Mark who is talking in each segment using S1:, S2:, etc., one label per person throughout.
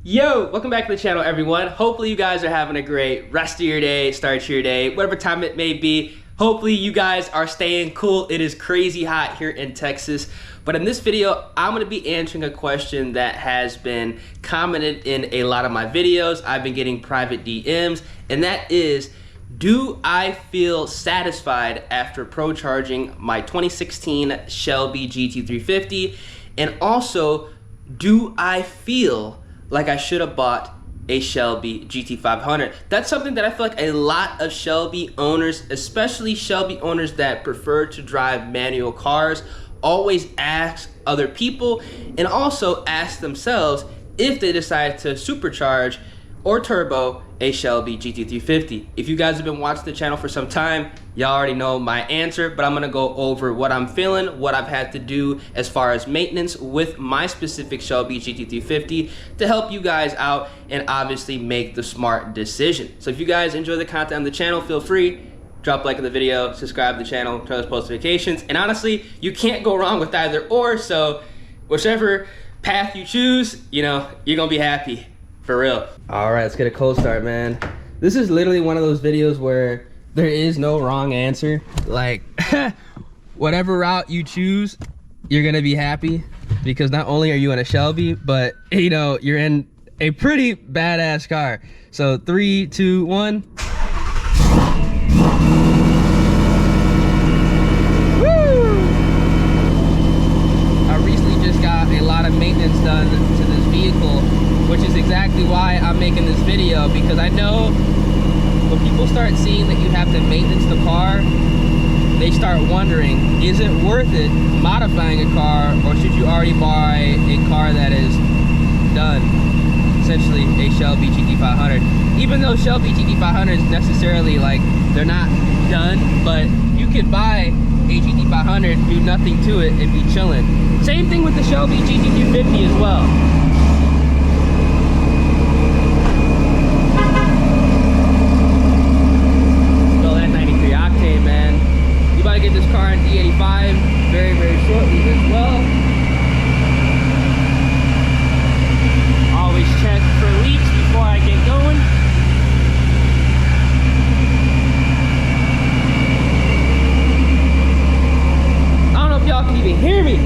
S1: Yo, welcome back to the channel, everyone. Hopefully you guys are having a great rest of your day, start to your day, whatever time it may be. Hopefully you guys are staying cool. It is crazy hot here in Texas. But in this video, I'm gonna be answering a question that has been commented in a lot of my videos. I've been getting private DMs, and that is, do I feel satisfied after pro-charging my 2016 Shelby GT350? And also, do I feel like I should have bought a Shelby GT500? That's something that I feel like a lot of Shelby owners, especially Shelby owners that prefer to drive manual cars, always ask other people and also ask themselves if they decide to supercharge or turbo a Shelby GT350. If you guys have been watching the channel for some time, y'all already know my answer, but I'm gonna go over what I'm feeling, what I've had to do as far as maintenance with my specific Shelby GT350 to help you guys out and obviously make the smart decision. So if you guys enjoy the content on the channel, feel free, drop a like on the video, subscribe to the channel, turn on those post notifications, and honestly, you can't go wrong with either or, so whichever path you choose, you know, you're gonna be happy. For real. All right, let's get a cold start, man. This is literally one of those videos where there is no wrong answer. Like, whatever route you choose, you're gonna be happy because not only are you in a Shelby, but you know, you're in a pretty badass car. So 3, 2, 1. Woo! I recently just got a lot of maintenance done to this vehicle, which is exactly why I'm making this video, because I know when people start seeing that you have to maintenance the car, they start wondering, is it worth it modifying a car, or should you already buy a car that is done, essentially a Shelby GT500. Even though Shelby GT500s necessarily, like, they're not done, but you could buy a GT500, do nothing to it, and be chilling. Same thing with the Shelby GT350 as well. Get this car in E85 very shortly as well. Always check for leaks before I get going. I don't know if y'all can even hear me.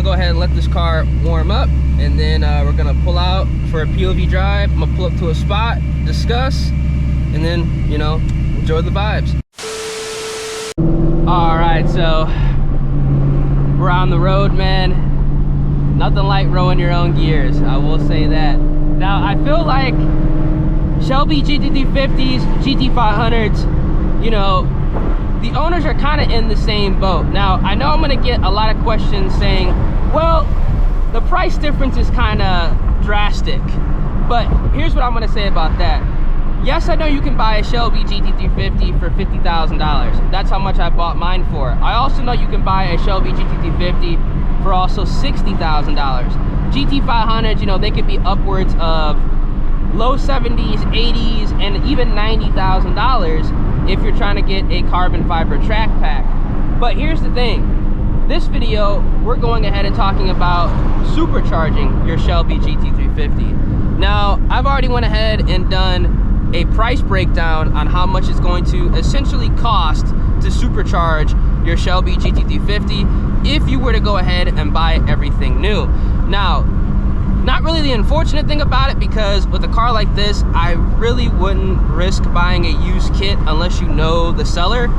S1: Go ahead and let this car warm up, and then we're gonna pull out for a POV drive. I'm gonna pull up to a spot, discuss, and then, you know, enjoy the vibes. All right, so we're on the road, man. Nothing like rowing your own gears, I will say that. Now, I feel like Shelby GT350s, GT500s, you know, the owners are kind of in the same boat. Now, I know I'm gonna get a lot of questions saying, well, the price difference is kind of drastic, but here's what I'm gonna say about that. Yes, I know you can buy a Shelby GT350 for $50,000. That's how much I bought mine for. I also know you can buy a Shelby GT350 for also $60,000. GT500s, you know, they could be upwards of low 70s, 80s, and even $90,000 if you're trying to get a carbon fiber track pack. But here's the thing. This video, we're going ahead and talking about supercharging your Shelby GT350. Now, I've already went ahead and done a price breakdown on how much it's going to essentially cost to supercharge your Shelby GT350 if you were to go ahead and buy everything new. Now, not really the unfortunate thing about it, because with a car like this, I really wouldn't risk buying a used kit unless you know the seller.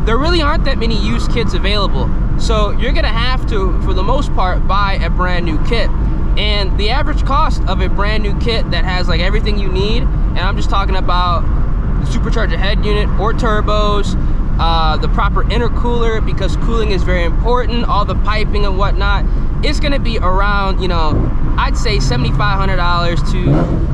S1: There really aren't that many used kits available. So you're gonna have to, for the most part, buy a brand new kit. And the average cost of a brand new kit that has like everything you need, and I'm just talking about the supercharger head unit or turbos, the proper intercooler, because cooling is very important, all the piping and whatnot, it's gonna be around, you know, I'd say $7,500 to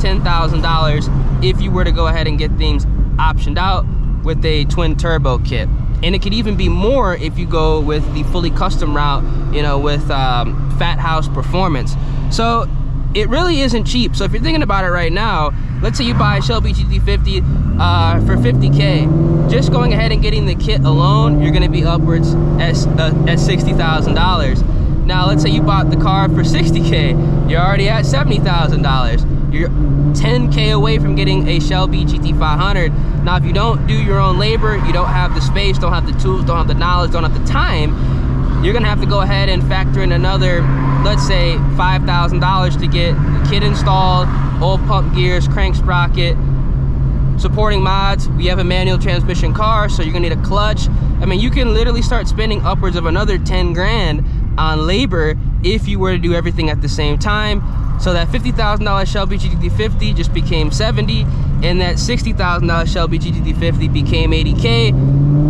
S1: $10,000 if you were to go ahead and get things optioned out with a twin turbo kit. And it could even be more if you go with the fully custom route, you know, with Fat House Performance. So it really isn't cheap. So if you're thinking about it right now, let's say you buy a Shelby GT350 for 50K. Just going ahead and getting the kit alone, you're gonna be upwards at $60,000. Now, let's say you bought the car for 60K, you're already at $70,000. You're 10K away from getting a Shelby GT500. Now, if you don't do your own labor, you don't have the space, don't have the tools, don't have the knowledge, don't have the time, you're gonna have to go ahead and factor in another, let's say, $5,000 to get the kit installed, oil pump gears, crank sprocket, supporting mods. We have a manual transmission car, so you're gonna need a clutch. I mean, you can literally start spending upwards of another 10 grand on labor if you were to do everything at the same time. So that $50,000 Shelby GT350 just became 70, and that $60,000 Shelby GT350 became 80K.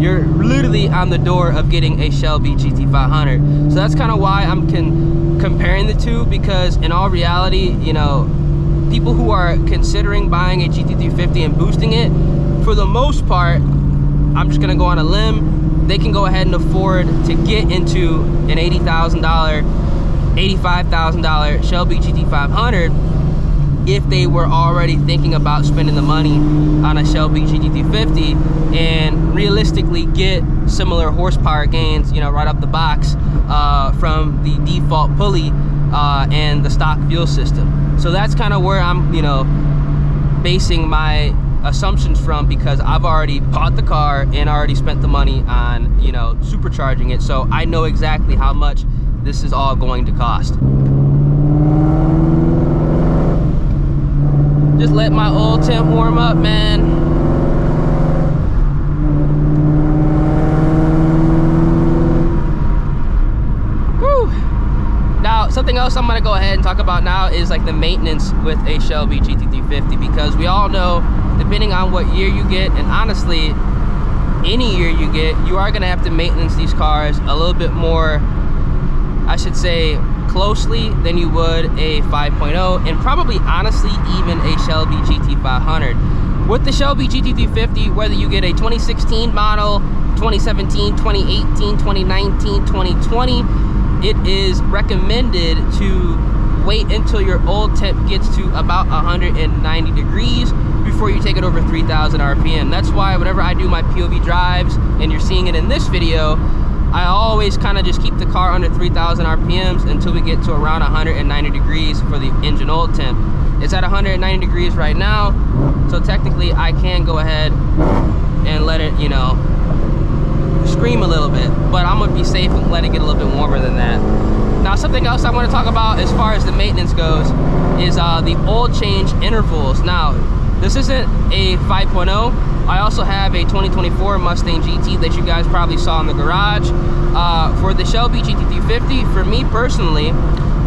S1: You're literally on the door of getting a Shelby GT500. So that's kind of why I'm comparing the two, because in all reality, you know, people who are considering buying a GT350 and boosting it, for the most part, I'm just gonna go on a limb, they can go ahead and afford to get into an $80,000, $85,000 Shelby GT500 if they were already thinking about spending the money on a Shelby GT350 and realistically get similar horsepower gains, you know, right up the box from the default pulley and the stock fuel system. So that's kind of where I'm, you know, basing my assumptions from, because I've already bought the car and already spent the money on, you know, supercharging it. So I know exactly how much this is all going to cost. Just let my oil temp warm up, man. Whew. Now, something else I'm gonna go ahead and talk about now is like the maintenance with a Shelby GT350, because we all know, depending on what year you get, and honestly, any year you get, you are gonna have to maintenance these cars a little bit more, I should say, closely than you would a 5.0, and probably honestly even a Shelby GT500. With the Shelby GT350, whether you get a 2016 model, 2017, 2018, 2019, 2020, it is recommended to wait until your oil temp gets to about 190 degrees before you take it over 3,000 RPM. That's why whenever I do my POV drives, and you're seeing it in this video, I always kind of just keep the car under 3,000 RPMs until we get to around 190 degrees for the engine oil temp. It's at 190 degrees right now, so technically I can go ahead and let it, you know, scream a little bit, but I'm gonna be safe and let it get a little bit warmer than that. Now, something else I want to talk about as far as the maintenance goes is the oil change intervals. Now, this isn't a 5.0. I also have a 2024 Mustang GT that you guys probably saw in the garage. For the Shelby GT350, for me personally,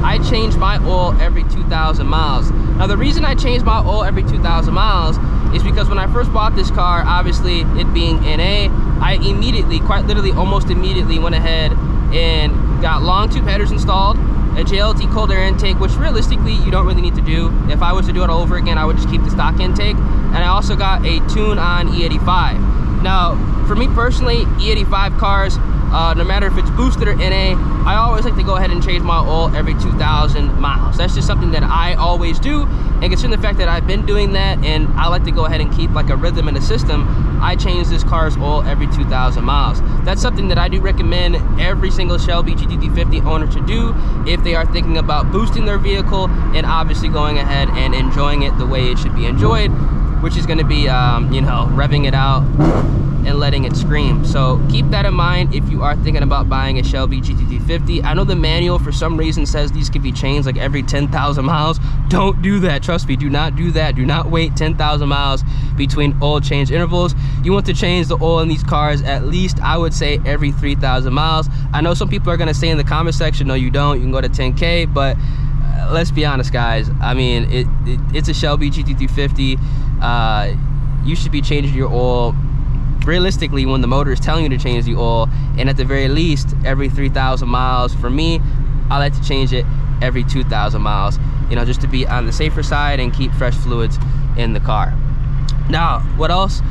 S1: I change my oil every 2,000 miles. Now, the reason I change my oil every 2,000 miles is because when I first bought this car, obviously it being NA, I immediately, quite literally almost immediately, went ahead and got long tube headers installed, a JLT cold air intake, which realistically you don't really need to do. If I was to do it all over again, I would just keep the stock intake. And I also got a tune on E85. Now, for me personally, E85 cars, no matter if it's boosted or NA, I always like to go ahead and change my oil every 2,000 miles. That's just something that I always do. And considering the fact that I've been doing that and I like to go ahead and keep like a rhythm in the system, I change this car's oil every 2,000 miles. That's something that I do recommend every single Shelby GT350 owner to do if they are thinking about boosting their vehicle and obviously going ahead and enjoying it the way it should be enjoyed, which is going to be, you know, revving it out and letting it scream. So keep that in mind if you are thinking about buying a Shelby GT350. I know the manual for some reason says these could be changed like every 10,000 miles. Don't do that, trust me, do not do that. Do not wait 10,000 miles between oil change intervals. You want to change the oil in these cars at least, I would say, every 3,000 miles. I know some people are gonna say in the comment section, no you don't, you can go to 10K, but let's be honest guys, I mean, it's a Shelby GT350. You should be changing your oil realistically when the motor is telling you to change the oil, and at the very least every 3,000 miles. For me, I like to change it every 2,000 miles, you know, just to be on the safer side and keep fresh fluids in the car. Now, what else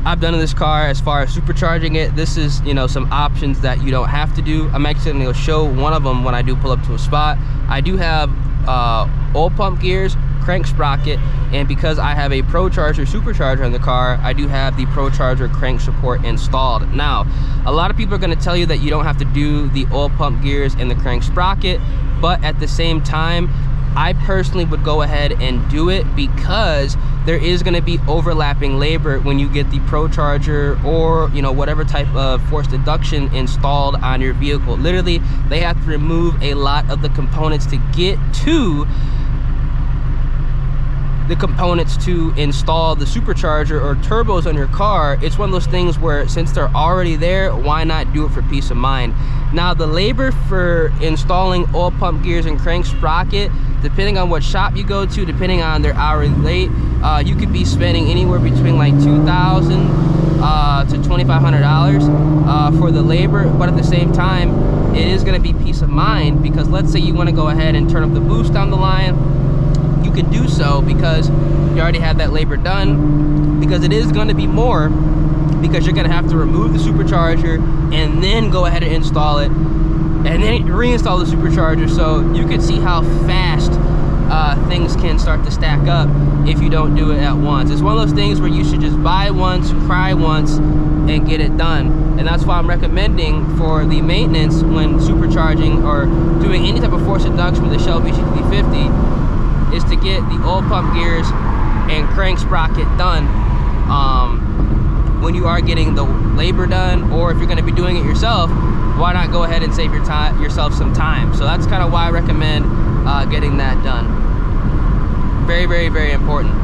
S1: I've done in this car as far as supercharging it, this is, you know, some options that you don't have to do. I'm actually going to show one of them when I do pull up to a spot. I do have oil pump gears, crank sprocket, and because I have a Procharger Supercharger in the car, I do have the Procharger crank support installed. Now, a lot of people are going to tell you that you don't have to do the oil pump gears and the crank sprocket, but at the same time, I personally would go ahead and do it because there is going to be overlapping labor when you get the Procharger or, you know, whatever type of forced induction installed on your vehicle. Literally, they have to remove a lot of the components to get to the components to install the supercharger or turbos on your car. It's one of those things where since they're already there, why not do it for peace of mind? Now, the labor for installing oil pump gears and crank sprocket, depending on what shop you go to, depending on their hourly rate, you could be spending anywhere between like $2,000 to $2,500 for the labor. But at the same time, it is going to be peace of mind, because let's say you want to go ahead and turn up the boost down the line, you can do so because you already have that labor done, because it is going to be more, because you're going to have to remove the supercharger and then go ahead and install it and then reinstall the supercharger. So you can see how fast things can start to stack up if you don't do it at once. It's one of those things where you should just buy once, cry once, and get it done. And that's why I'm recommending for the maintenance when supercharging or doing any type of forced induction with the Shelby GT350 is to get the oil pump gears and crank sprocket done when you are getting the labor done, or if you're going to be doing it yourself, why not go ahead and save yourself some time? So that's kind of why I recommend getting that done. Very, very, very important.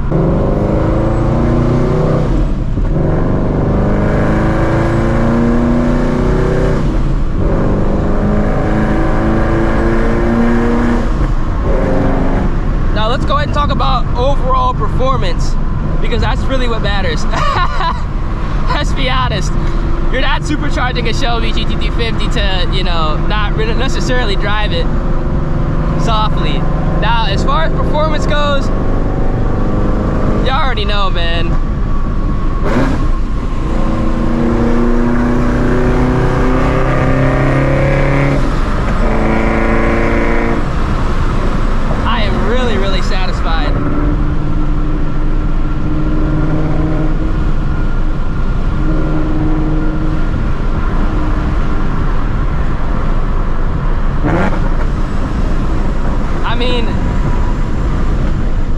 S1: Let's go ahead and talk about overall performance, because that's really what matters. Let's be honest, you're not supercharging a Shelby GT350 to, you know, not necessarily drive it softly. Now, as far as performance goes, you already know, man. Really satisfied. I mean,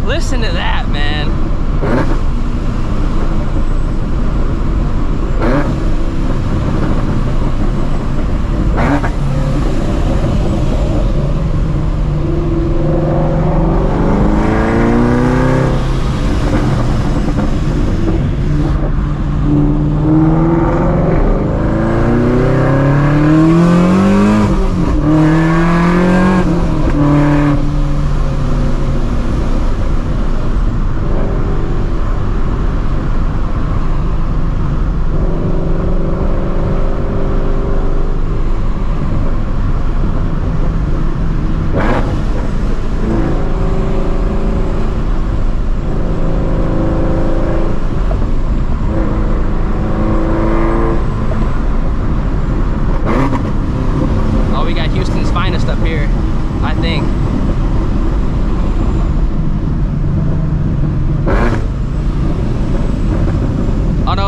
S1: listen to that, man.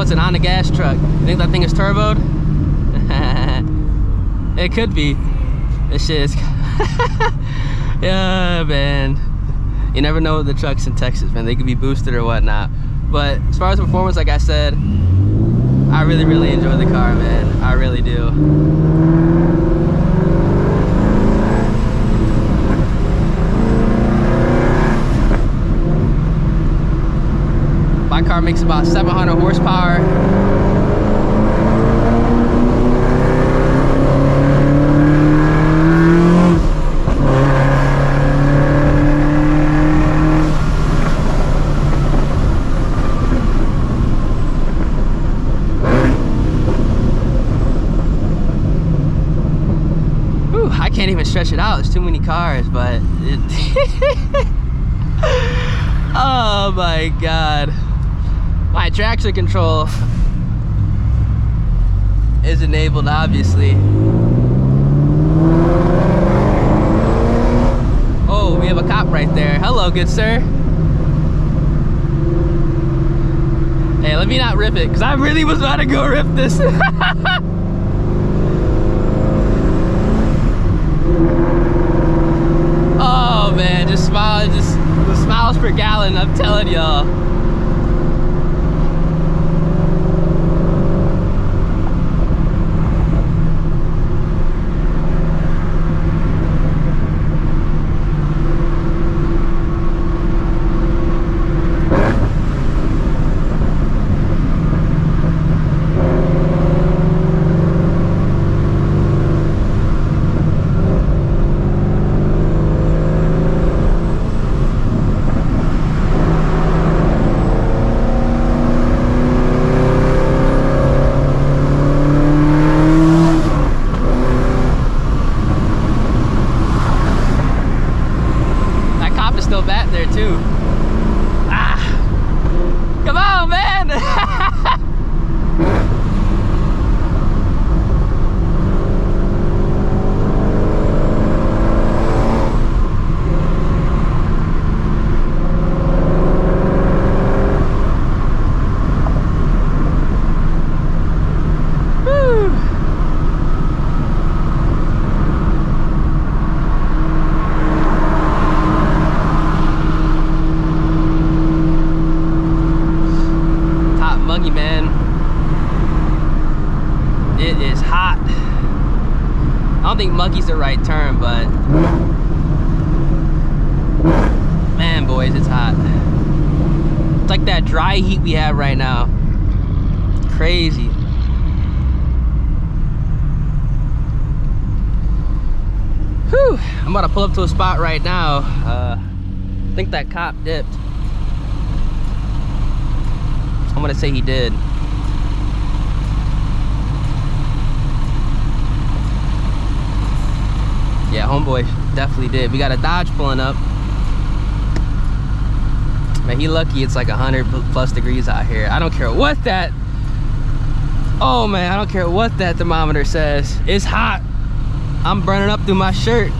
S1: It's an on the gas truck. You think that thing is turboed? It could be. This shit is yeah, man. You never know with the trucks in Texas, man. They could be boosted or whatnot. But as far as performance, like I said, I really, really enjoy the car, man. I really do. My car makes about 700 horsepower. Whew, I can't even stretch it out. There's too many cars, but oh my God. My traction control is enabled, obviously. Oh we have a cop right there. Hello, good sir. Hey, let me not rip it, because I really was about to go rip this. Oh man, just smile, just the smiles per gallon, I'm telling y'all. Too. Ah, come on, man. Woo. Man, it is hot. I don't think muggy's the right term, but man, boys, it's hot. It's like that dry heat we have right now. Crazy. Whew. I'm about to pull up to a spot right now. I think that cop dipped. I'm gonna say he did. Yeah, homeboy definitely did. We got a Dodge pulling up. Man, he lucky it's like 100+ degrees out here. I don't care what that, oh man, I don't care what that thermometer says. It's hot. I'm burning up through my shirt.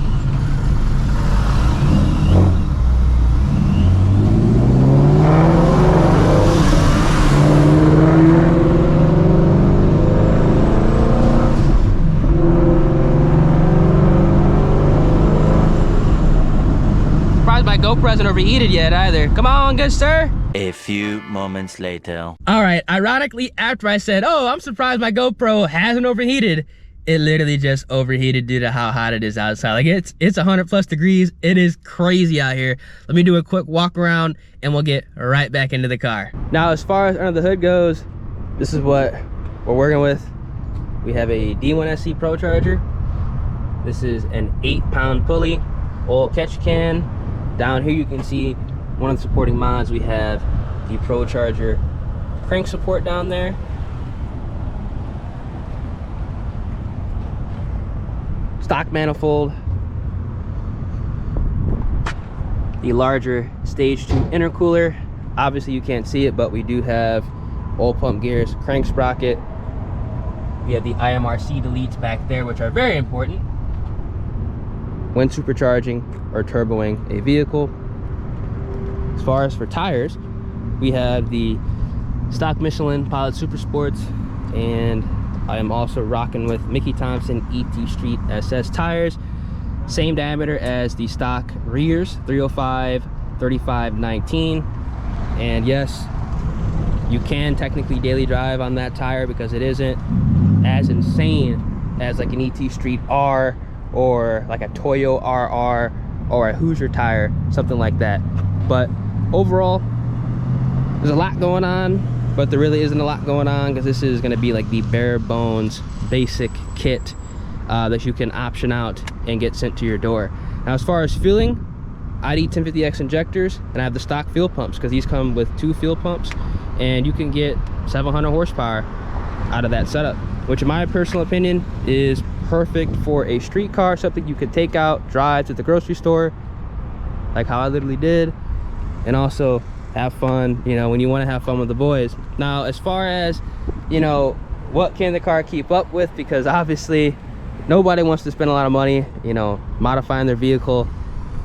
S1: My GoPro hasn't overheated yet either. Come on, good sir.
S2: A few moments later.
S1: All right, ironically, after I said, oh, I'm surprised my GoPro hasn't overheated, it literally just overheated due to how hot it is outside. Like it's 100+ degrees. It is crazy out here. Let me do a quick walk around and we'll get right back into the car. Now, as far as under the hood goes, this is what we're working with. We have a D1SC Procharger. This is an 8-pound pulley, oil catch can. Down here you can see one of the supporting mods. We have the Procharger crank support down there. Stock manifold. The larger stage 2 intercooler. Obviously you can't see it, but we do have oil pump gears, crank sprocket. We have the IMRC deletes back there, which are very important when supercharging or turboing a vehicle. As far as for tires, we have the stock Michelin Pilot Super Sports, and I am also rocking with Mickey Thompson ET Street SS tires. Same diameter as the stock rears, 305 3519. And yes, you can technically daily drive on that tire because it isn't as insane as like an ET Street R or like a Toyo RR or a Hoosier tire, something like that. But overall, there's a lot going on, but there really isn't a lot going on because this is going to be like the bare bones basic kit that you can option out and get sent to your door. Now, as far as fueling, ID 1050X injectors, and I have the stock fuel pumps because these come with 2 fuel pumps, and you can get 700 horsepower out of that setup, which in my personal opinion is perfect for a street car, something you could take out, drive to the grocery store, like how I literally did, and also have fun, you know, when you want to have fun with the boys. Now, as far as, you know, what can the car keep up with, because obviously nobody wants to spend a lot of money, you know, modifying their vehicle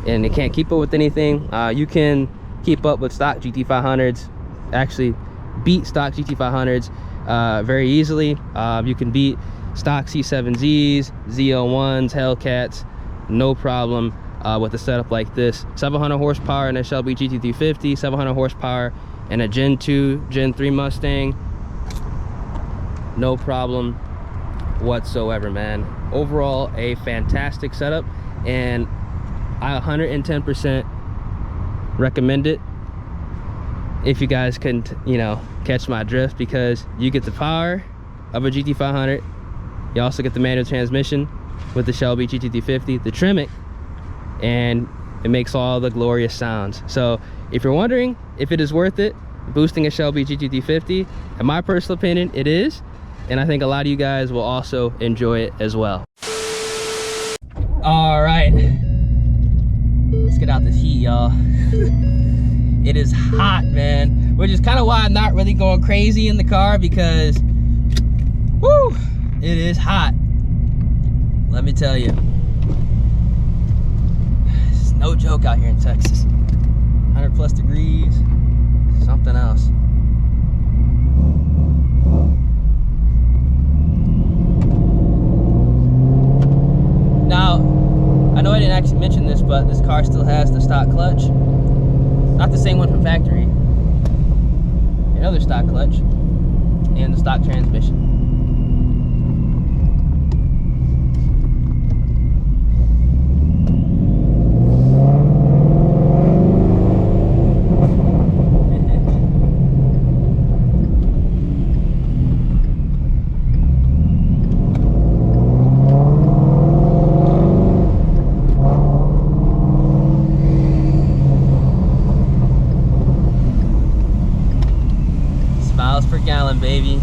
S1: and it can't keep up with anything. You can keep up with stock GT500s, actually beat stock GT500s very easily. You can beat stock C7Zs, Z01s, Hellcats, no problem with a setup like this. 700 horsepower in a Shelby GT350, 700 horsepower in a Gen 2, Gen 3 Mustang. No problem whatsoever, man. Overall, a fantastic setup, and I 110% recommend it if you guys can, you know, catch my drift, because you get the power of a GT500. You also get the manual transmission with the Shelby GT350, the Tremec, and it makes all the glorious sounds. So if you're wondering if it is worth it boosting a Shelby GT350, in my personal opinion, it is, and I think a lot of you guys will also enjoy it as well. All right, let's get out this heat, y'all. It is hot, man, which is kind of why I'm not really going crazy in the car, because whoo, it is hot. Let me tell you, it's no joke out here in Texas. 100 plus degrees, something else. Now, I know I didn't actually mention this, but this car still has the stock clutch. Not the same one from factory. Another stock clutch and the stock transmission. Miles per gallon, baby.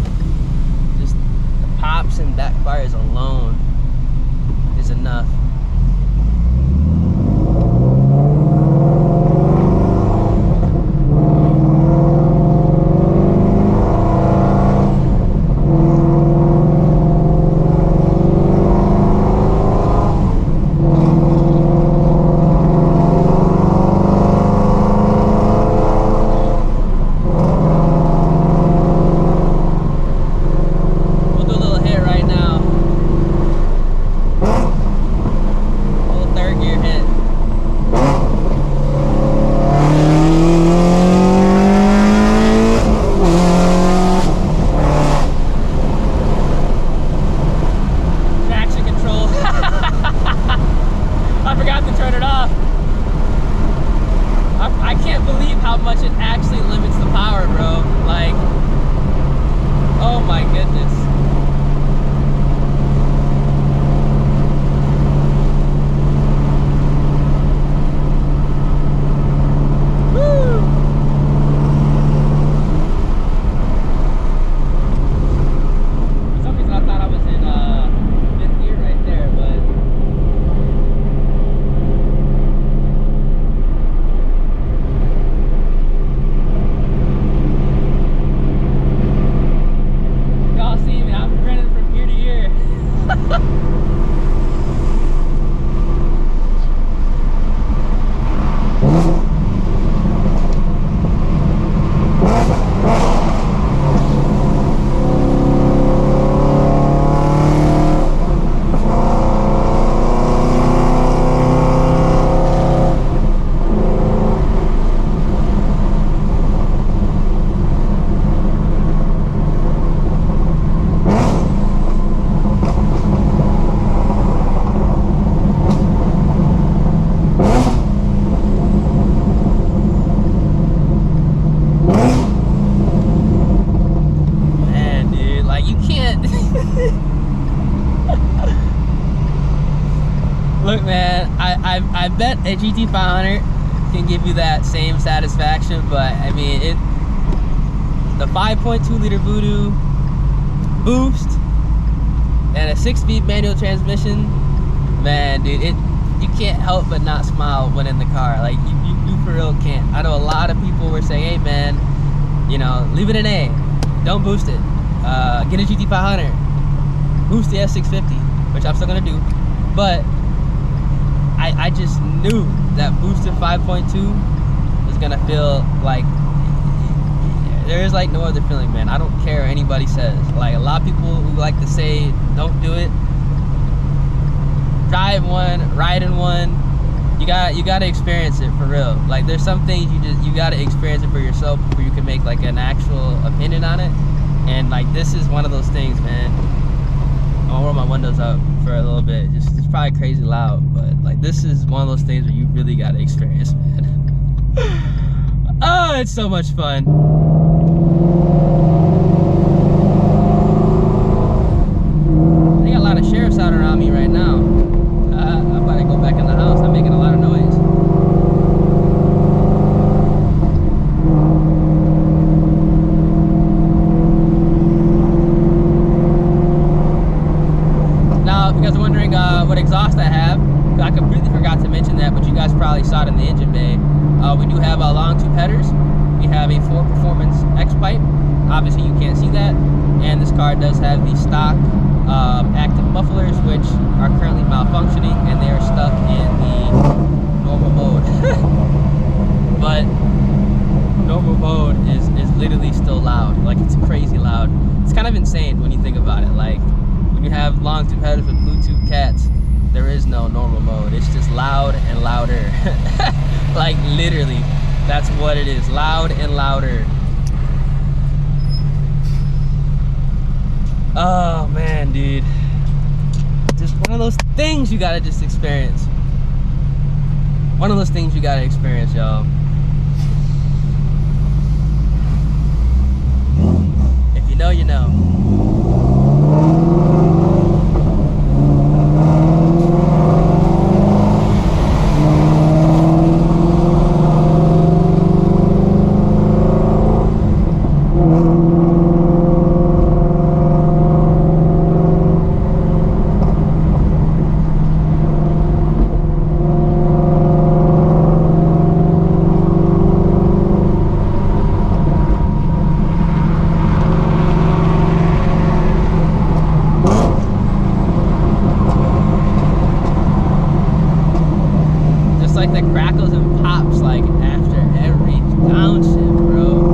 S1: Just the pops and backfires alone is enough. Look, man, I bet a GT500 can give you that same satisfaction, but I mean, the 5.2 liter Voodoo boost and a 6-speed manual transmission, man, dude, you can't help but not smile when in the car. Like, you for real can't. I know a lot of people were saying, hey man, you know, leave it an A, don't boost it, get a GT500, boost the S650, which I'm still gonna do, but I just knew that boosted 5.2 was gonna feel like, there is like no other feeling, man. I don't care what anybody says. Like, a lot of people who like to say don't do it, drive one, ride in one, you gotta experience it for real. Like, there's some things you gotta experience it for yourself before you can make like an actual opinion on it. And like, this is one of those things, man. I'm gonna roll my windows up for a little bit. It's probably crazy loud, but like, this is one of those things where you really gotta experience, man. Oh, it's so much fun. They got a lot of sheriffs out around me right now. I'm about to go back in the house. I'm making a lot of noise. Now, if you guys are wondering what exhaust I have, I completely forgot to mention that, but you guys probably saw it in the engine bay. We do have long tube headers. We have a 4 Performance X pipe. Obviously, you can't see that. And this car does have the stock active mufflers, which are currently malfunctioning, and they are stuck in the normal mode. But normal mode is literally still loud. Like, it's crazy loud. It's kind of insane when you think about it. Like, when you have long tube headers with Bluetooth cats, there is no normal mode. It's just loud and louder. Like, literally, that's what it is. Loud and louder. Oh man, dude. Just one of those things you gotta just experience. One of those things you gotta experience, y'all. If you know, you know. Like the crackles and pops like after every downshift, bro.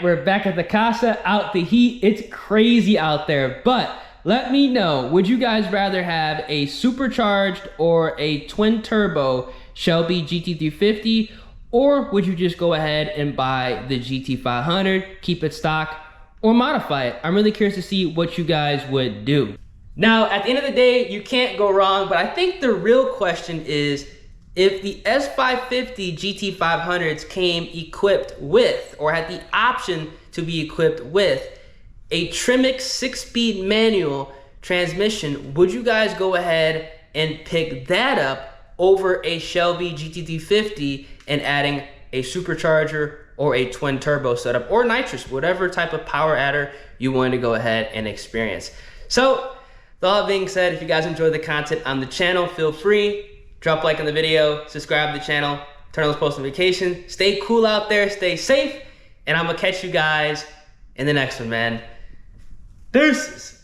S1: We're back at the casa, out the heat. It's crazy out there, but let me know, would you guys rather have a supercharged or a twin turbo Shelby GT350, or would you just go ahead and buy the GT500, keep it stock, or modify it? I'm really curious to see what you guys would do. Now, at the end of the day, you can't go wrong, but I think the real question is, if the S550 GT500s came equipped with, or had the option to be equipped with, a Trimix 6-speed manual transmission, would you guys go ahead and pick that up over a Shelby GT350 and adding a supercharger or a twin turbo setup or nitrous, whatever type of power adder you want to go ahead and experience? So, with all that being said, if you guys enjoy the content on the channel, feel free, drop a like on the video, subscribe to the channel, turn on those post notifications, stay cool out there, stay safe, and I'm gonna catch you guys in the next one, man. Deuces.